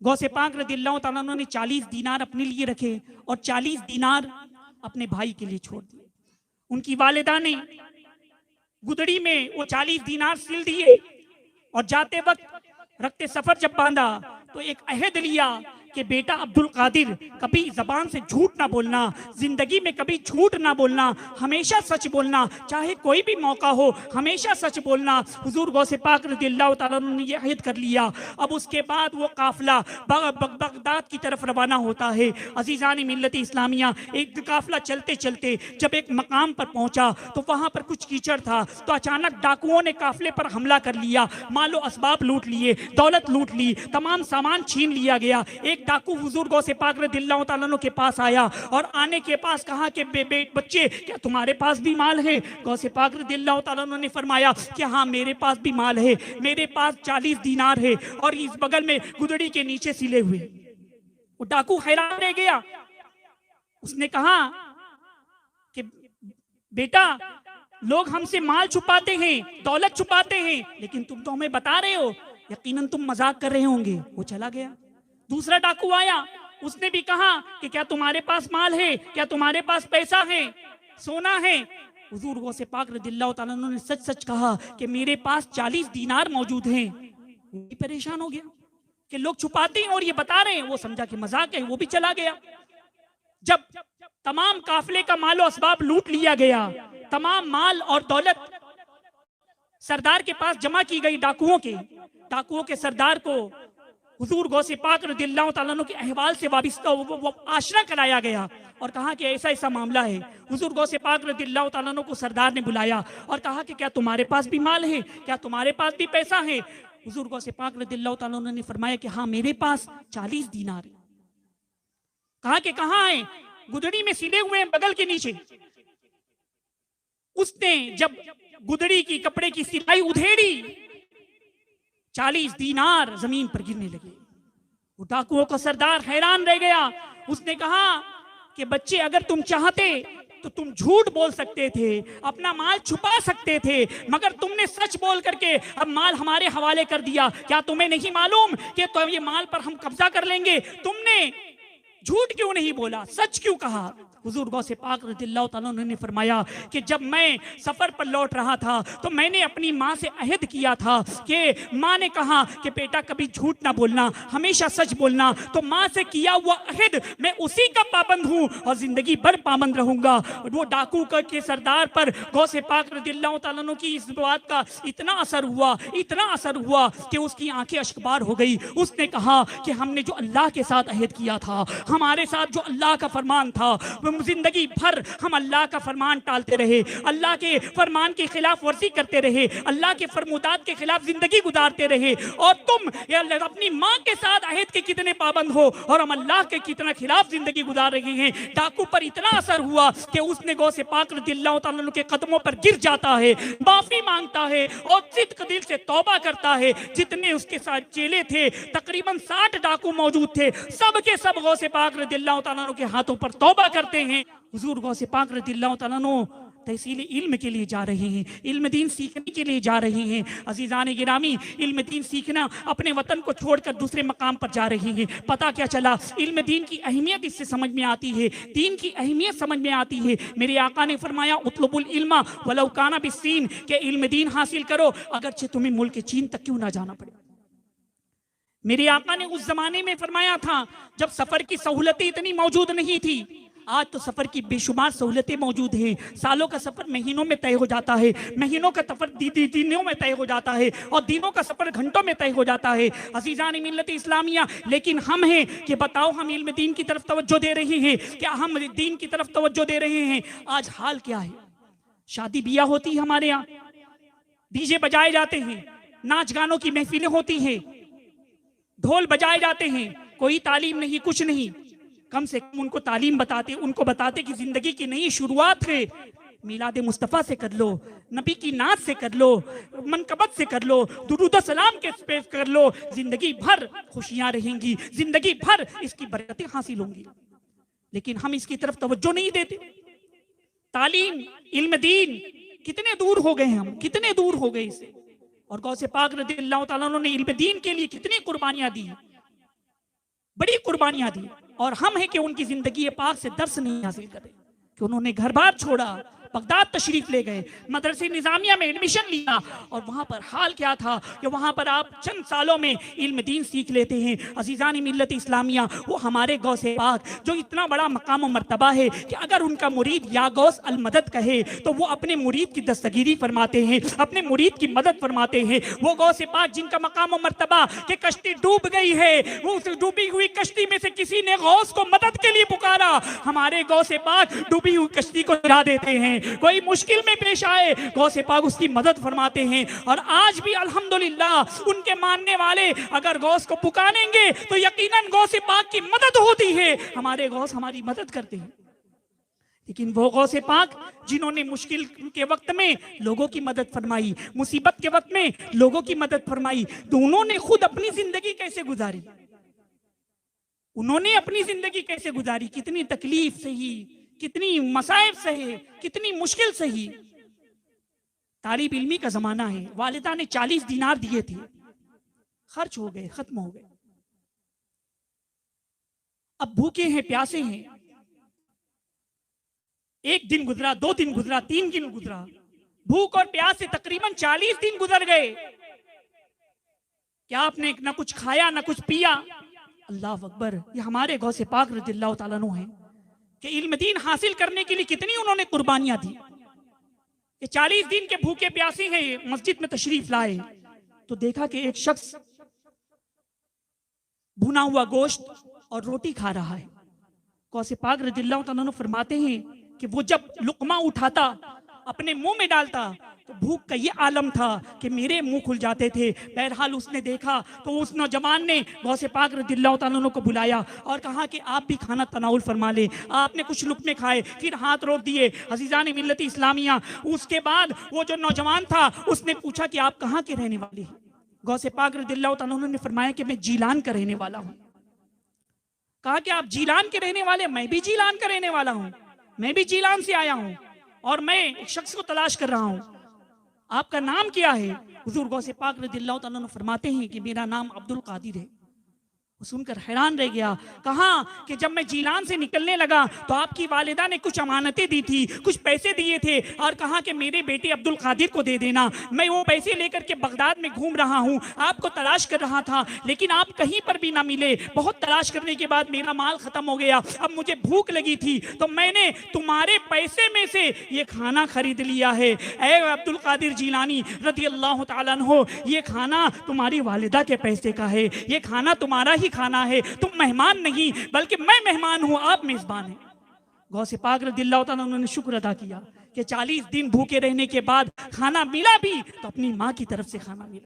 गौसे पाक रज़ियल्लाहु ताला अन्हु ने 40 दीनार अपने लिए रखे और 40 दीनार अपने भाई के लिए छोड़ दिए। उनकी वालिदा ने गुदड़ी में वो 40 दीनार सिल दिए और जाते वक्त रखते सफर जब बांधा तो एक अहद लिया कि बेटा अब्दुल कादिर, कभी जबान से झूठ ना बोलना, जिंदगी में कभी झूठ ना बोलना, हमेशा सच बोलना, चाहे कोई भी मौका हो हमेशा सच बोलना। हुजूर गौसे पाक रज़ियल्लाहु ताला अन्हु ने यह अहद कर लिया। अब उसके बाद वो काफिला बगदाद की तरफ रवाना होता है। अजीज़ान मिल्लत इस्लामिया, एक काफिला चलते चलते जब एक मकाम पर पहुंचा तो वहां पर कुछ कीचड़ था, तो अचानक डाकुओं ने काफिले पर हमला कर लिया, मालो असबाब लूट लिए, दौलत लूट ली, तमाम सामान छीन लिया गया। एक डाकू हुजूर गौसे पाक रज़ियल्लाहु ताला अन्हु के पास आया और आने के पास कहा कि बच्चे, क्या तुम्हारे पास भी माल है? गौसे पाक रज़ियल्लाहु ताला अन्हु ने फरमाया कि हाँ, मेरे पास भी माल है, मेरे पास 40 दीनार है और इस बगल में गुदड़ी के नीचे सिले हुए। वो डाकू हैरान रह गया। उसने कहा कि बेटा, लोग हमसे माल छुपाते हैं, दौलत छुपाते हैं, लेकिन तुम तो हमें बता रहे हो, यकीनन तुम मजाक कर रहे होंगे। वो चला गया। दूसरा डाकू आया, उसने भी कहा कि क्या तुम्हारे पास माल है, क्या तुम्हारे पास पैसा है, सोना है? हुजूर गौसे पाक रज़ियल्लाहु ताला अन्हु ने सच सच कहा कि मेरे पास 40 दीनार मौजूद हैं। वो भी परेशान हो गया कि लोग छुपाते हैं और ये बता रहे हैं। वो समझा कि मजाक है, वो भी चला गया। जब तमाम काफिले का माल और असबाब लूट लिया गया, तमाम माल और दौलत सरदार के पास जमा की गई, डाकुओं के सरदार को हुजूर गौसे पाक रज़ियल्लाहु ताला अन्हु के अहवाल से वाबिस्ता वो आशना कराया गया और कहा कि ऐसा ऐसा मामला है। हुजूर गौसे पाक रज़ियल्लाहु ताला अन्हु को सरदार ने बुलाया और कहा कि क्या तुम्हारे पास भी माल है, क्या तुम्हारे पास भी पैसा है? हुजूर गौसे पाक रज़ियल्लाहु ताला अन्हु ने फरमाया कि हाँ, मेरे पास 40 दीनार है। कहा कि कहाँ है? गुदड़ी में सिले हुए हैं, बगल के नीचे। उसने जब गुदड़ी की कपड़े की सिलाई उधेड़ी, 40 दीनार जमीन पर गिरने लगे। वो डाकुओं का सरदार हैरान रह गया। उसने कहा कि बच्चे, अगर तुम चाहते तो तुम झूठ बोल सकते थे, अपना माल छुपा सकते थे, मगर तुमने सच बोल करके अब माल हमारे हवाले कर दिया। क्या तुम्हें नहीं मालूम कि तो ये माल पर हम कब्जा कर लेंगे? तुमने झूठ क्यों नहीं बोला, सच क्यों कहा? हुजूर गौसे पाक रज़ियल्लाहु ताला अन्हु ने फरमाया कि जब मैं सफर पर लौट रहा था तो मैंने अपनी माँ से अहद किया था कि माँ ने कहा कि बेटा, कभी झूठ ना बोलना, हमेशा सच बोलना। तो माँ से किया हुआ अहद मैं उसी का पाबंद हूँ और जिंदगी भर पाबंद रहूंगा। वो डाकू के सरदार पर गौसे पाक रज़ियल्लाहु ताला अन्हु की इस बात का इतना असर हुआ कि उसकी आंखें अश्कबार हो गई। उसने कहा कि हमने जो अल्लाह के साथ अहद किया था, हमारे साथ जो अल्लाह का फरमान था, जिंदगी भर हम अल्लाह का फरमान टालते रहे, अल्लाह के फरमान की खिलाफ वर्जी करते रहे, अल्लाह के फरमुदात के खिलाफ जिंदगी गुजारते रहे। और तुम अपनी माँ के साथ अहद के कितने पाबंद हो और हम अल्लाह के कितना खिलाफ जिंदगी गुजार रहे हैं। डाकू पर इतना असर हुआ कि उसने गौसे पाक रज़ियल्लाहु ताला अन्हु के कदमों पर गिर जाता है, माफी मांगता है और सिद्क दिल से तौबा करता है। जितने उसके साथ चेले थे, तकरीबन 60 डाकू मौजूद थे, सब के सब गौसे पाक रज़ियल्लाहु ताला अन्हु के हाथों पर तौबा करते हैं। हुजूर गौसे पाक रज़ियल्लाहु ताला अन्हु तहसील इल्म के लिए जा रहे हैं, इल्म दीन सीखने के लिए जा रहे हैं। अजीज़ान गिरामी, इल्म दीन सीखना, अपने वतन को छोड़कर दूसरे मकाम पर जा रहे हैं। पता क्या चला? इल्म दीन की अहमियत इससे समझ में आती है, दीन की अहमियत समझ में आती है। मेरे आका ने फरमाया, उतलुबुल इल्मा वलौ काना बिस्सीन, के इल्म दीन हासिल करो अगरचे तुम्हें मुल्क चीन तक क्यों ना जाना पड़े। मेरे आका ने उस जमाने में फरमाया था जब सफर की सहूलतें इतनी मौजूद नहीं थी। आज तो सफर की बेशुमार सहूलतें मौजूद हैं। सालों का सफर महीनों में तय हो जाता है, महीनों का सफर दिनों में तय हो जाता है और दिनों का सफर घंटों में तय हो जाता है। अजीज़ान मिल्लत इस्लामिया, लेकिन हम हैं कि बताओ, हम इल्म दीन की तरफ तवज्जो दे रहे हैं क्या? हम दीन की तरफ तवज्जो दे रहे हैं? आज हाल क्या है? शादी बियाह होती है हमारे यहाँ, डीजे बजाए जाते हैं, नाच गानों की महफिलें होती हैं, ढोल बजाए जाते हैं, कोई तालीम नहीं, कुछ नहीं। कम से कम उनको तालीम बताते, उनको बताते कि जिंदगी की नई शुरुआत है, मिलाद मुस्तफ़ा से कर लो, नबी की नात से कर लो, मनकबत से कर लो, दुरूद सलाम के पेश कर लो, जिंदगी भर खुशियां रहेंगी, जिंदगी भर इसकी बरकतें हासिल होंगी। लेकिन हम इसकी तरफ तवज्जो नहीं देते। तालीम, इल्म दीन, कितने दूर हो गए हम, कितने दूर हो गए इससे। और गौसे पाक रज़ियल्लाहु ताला अन्हु ने इल्म दीन के लिए कितनी कुर्बानियां दी। बड़ी कुर्बानियां दी, और हम हैं कि उनकी जिंदगी पाक से दर्श नहीं हासिल करें कि उन्होंने घर बार छोड़ा, बगदाद तशरीफ ले गए, मदरसे निजामिया में एडमिशन लिया, और वहां पर हाल क्या था कि वहां पर आप चंद सालों में इल्म दीन सीख लेते हैं। अजीजानी मिल्लत इस्लामिया, वो हमारे गौसे पाक जो इतना बड़ा मकाम और मर्तबा है कि अगर उनका मुरीद या गौस अल मदद कहे तो वो अपने मुरीद की दस्तगीरी फरमाते हैं, अपने मुरीद की मदद फरमाते हैं। वो गौसे पाक जिनका मकाम और मर्तबा कि कश्ती डूब गई है, वो उस डूबी हुई कश्ती में से किसी ने गौस को मदद के लिए पुकारा, हमारे गौसे पाक डूबी हुई कश्ती को हिला देते हैं। कोई मुश्किल में पेश आए, गौसे पाक उसकी मदद फरमाते हैं। और आज भी अल्हम्दुलिल्लाह उनके मानने वाले अगर गौस को पुकारेंगे तो यकीनन गौसे पाक की मदद होती है, हमारे गौस हमारी मदद करते हैं। लेकिन वो गौसे पाक जिन्होंने मुश्किल के वक्त में लोगों की मदद फरमाई, मुसीबत के वक्त में लोगों की मदद फरमाई, तो उन्होंने खुद अपनी जिंदगी कैसे गुजारी, उन्होंने अपनी जिंदगी कैसे गुजारी, कितनी तकलीफ सही, कितनी मसाइब सहे, कितनी मुश्किल सही। तालिब इल्मी का जमाना है, वालिदा ने 40 दिनार दिए थे, खर्च हो गए, खत्म हो गए। अब भूखे हैं, प्यासे हैं। एक दिन गुजरा, 2 दिन गुजरा, 3 दिन गुजरा, भूख और प्यास से तकरीबन 40 दिन गुजर गए। क्या आपने ना कुछ खाया ना कुछ पिया? अल्लाह अकबर, ये हमारे गौसे पाक रज़ियल्लाहु ताला अन्हु हैं कि इल्म दीन हासिल करने के लिए कितनी उन्होंने कुर्बानियां दी। ये 40 दिन के भूखे प्यासे हैं, मस्जिद में तशरीफ लाए तो देखा कि एक शख्स भुना हुआ गोश्त और रोटी खा रहा है। गौसे पाक रज़ियल्लाहु ताला अन्हु फरमाते हैं कि वो जब लुकमा उठाता अपने मुंह में डालता तो भूख का ये आलम था कि मेरे मुंह खुल जाते थे। बहरहाल उसने देखा तो उस नौजवान ने गौसे पाक रज़ियल्लाहु ताला अन्हु को बुलाया और कहा कि आप भी खाना तनाउल फरमा ले। आपने कुछ लुकमे खाए, फिर हाथ रोक दिए। अज़ीज़ान मिल्लत इस्लामिया, उसके बाद वो जो नौजवान था उसने पूछा कि आप कहाँ के रहने वाले हैं? गौसे पाक रज़ियल्लाहु ताला अन्हु ने फरमाया कि मैं जीलान का रहने वाला हूँ। कहा कि आप जीलान के रहने वाले? मैं भी जीलान का रहने वाला हूँ, मैं भी जीलान से आया हूँ और मैं एक शख्स को तलाश कर रहा हूँ। आपका नाम क्या है? हुजूर गौसे पाक रज़ियल्लाहु ताला अन्हु फरमाते हैं कि मेरा नाम अब्दुल कादिर है। सुनकर हैरान रह गया। कहा कि जब मैं जीलान से निकलने लगा तो आपकी वालिदा ने कुछ अमानतें दी थी, कुछ पैसे दिए थे और कहा कि मेरे बेटे अब्दुल कादिर को दे देना। मैं वो पैसे लेकर के बगदाद में घूम रहा हूँ, आपको तलाश कर रहा था लेकिन आप कहीं पर भी ना मिले। बहुत तलाश करने के बाद मेरा माल खत्म हो गया, अब मुझे भूख लगी थी तो मैंने तुम्हारे पैसे में से ये खाना खरीद लिया है। ऐ अब्दुल कादिर जीलानी रज़ियल्लाहु ताला अन्हु, ये खाना तुम्हारी वालिदा के पैसे का है, ये खाना तुम्हारा ही खाना है, तुम मेहमान नहीं बल्कि मैं मेहमान हूं, आप मेजबान हैं। गौसे पाक रज़ियल्लाहु ताला उन्होंने शुक्र अदा किया कि 40 दिन भूखे रहने के बाद खाना मिला भी तो अपनी माँ की तरफ से खाना मिला।